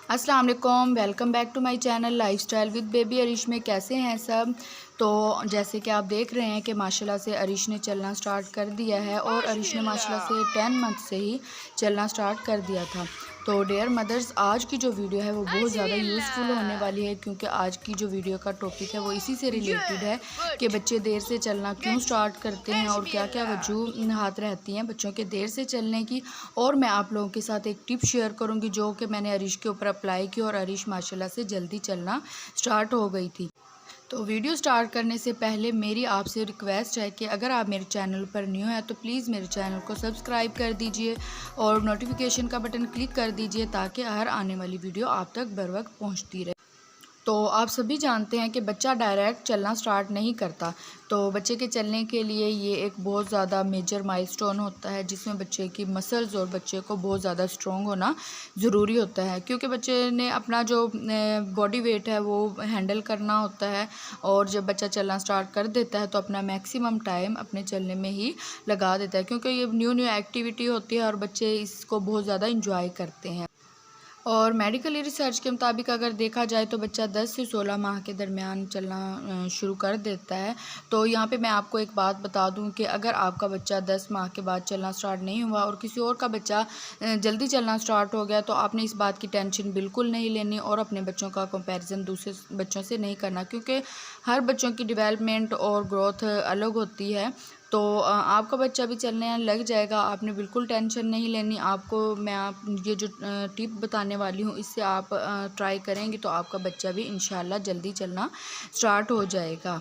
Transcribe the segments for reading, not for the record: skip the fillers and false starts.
अस्सलाम वालेकुम, welcome back to my channel lifestyle with baby Arish में। कैसे हैं सब। तो जैसे कि आप देख रहे हैं कि माशाल्लाह से अरीश ने चलना स्टार्ट कर दिया है और अरीश ने माशाल्लाह से 10 मंथ से ही चलना स्टार्ट कर दिया था। तो डियर मदर्स, आज की जो वीडियो है वो बहुत ज़्यादा यूज़फुल होने वाली है, क्योंकि आज की जो वीडियो का टॉपिक है वो इसी से रिलेटेड है कि बच्चे देर से चलना क्यों स्टार्ट करते हैं और क्या क्या वजूहात रहती हैं बच्चों के देर से चलने की। और मैं आप लोगों के साथ एक टिप शेयर करूंगी जो कि मैंने अरीश के ऊपर अप्लाई की और अरीश माशाल्लाह से जल्दी चलना स्टार्ट हो गई थी। तो वीडियो स्टार्ट करने से पहले मेरी आपसे रिक्वेस्ट है कि अगर आप मेरे चैनल पर न्यू हैं तो प्लीज़ मेरे चैनल को सब्सक्राइब कर दीजिए और नोटिफिकेशन का बटन क्लिक कर दीजिए ताकि हर आने वाली वीडियो आप तक बर वक्त पहुँचती रहे। तो आप सभी जानते हैं कि बच्चा डायरेक्ट चलना स्टार्ट नहीं करता। तो बच्चे के चलने के लिए ये एक बहुत ज़्यादा मेजर माइलस्टोन होता है, जिसमें बच्चे की मसल्स और बच्चे को बहुत ज़्यादा स्ट्रॉन्ग होना ज़रूरी होता है, क्योंकि बच्चे ने अपना जो बॉडी वेट है वो हैंडल करना होता है। और जब बच्चा चलना स्टार्ट कर देता है तो अपना मैक्सिमम टाइम अपने चलने में ही लगा देता है, क्योंकि ये न्यू न्यू एक्टिविटी होती है और बच्चे इसको बहुत ज़्यादा इंजॉय करते हैं। और मेडिकली रिसर्च के मुताबिक अगर देखा जाए तो बच्चा 10 से 16 माह के दरमियान चलना शुरू कर देता है। तो यहाँ पे मैं आपको एक बात बता दूं कि अगर आपका बच्चा 10 माह के बाद चलना स्टार्ट नहीं हुआ और किसी और का बच्चा जल्दी चलना स्टार्ट हो गया, तो आपने इस बात की टेंशन बिल्कुल नहीं लेनी और अपने बच्चों का कंपैरिजन दूसरे बच्चों से नहीं करना, क्योंकि हर बच्चों की डेवलपमेंट और ग्रोथ अलग होती है। तो आपका बच्चा भी चलने लग जाएगा, आपने बिल्कुल टेंशन नहीं लेनी। आपको मैं आप ये जो टिप बताने वाली हूँ इससे आप ट्राई करेंगे तो आपका बच्चा भी इंशाल्लाह जल्दी चलना स्टार्ट हो जाएगा।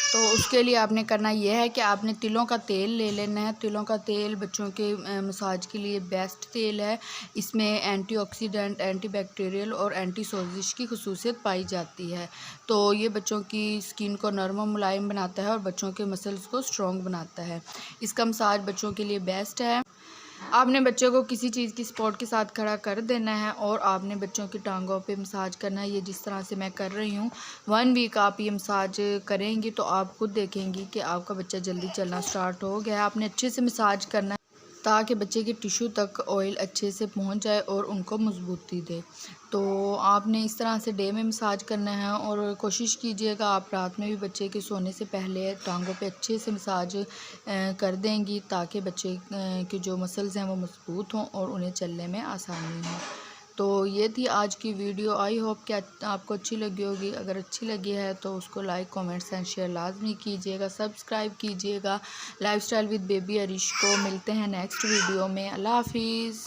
तो उसके लिए आपने करना यह है कि आपने तिलों का तेल ले लेना है। तिलों का तेल बच्चों के मसाज के लिए बेस्ट तेल है। इसमें एंटीऑक्सीडेंट, एंटीबैक्टीरियल और एंटी सोजिश की खुसूसियत पाई जाती है। तो ये बच्चों की स्किन को नरम और मुलायम बनाता है और बच्चों के मसल्स को स्ट्रॉन्ग बनाता है। इसका मसाज बच्चों के लिए बेस्ट है। आपने बच्चे को किसी चीज़ की सपोर्ट के साथ खड़ा कर देना है और आपने बच्चों की टांगों पे मसाज करना है। ये जिस तरह से मैं कर रही हूँ, 1 वीक आप ये मसाज करेंगी तो आप खुद देखेंगी कि आपका बच्चा जल्दी चलना स्टार्ट हो गया है। आपने अच्छे से मसाज करना है ताकि बच्चे के टिश्यू तक ऑयल अच्छे से पहुंच जाए और उनको मजबूती दे। तो आपने इस तरह से डे में मसाज करना है और कोशिश कीजिएगा आप रात में भी बच्चे के सोने से पहले टांगों पे अच्छे से मसाज कर देंगी, ताकि बच्चे के जो मसल्स हैं वो मजबूत हों और उन्हें चलने में आसानी हो। तो ये थी आज की वीडियो। आई होप कि आपको अच्छी लगी होगी। अगर अच्छी लगी है तो उसको लाइक, कमेंट्स एंड शेयर लाजमी कीजिएगा, सब्सक्राइब कीजिएगा लाइफस्टाइल विद बेबी अरीश को। मिलते हैं नेक्स्ट वीडियो में। अल्लाह हाफिज़।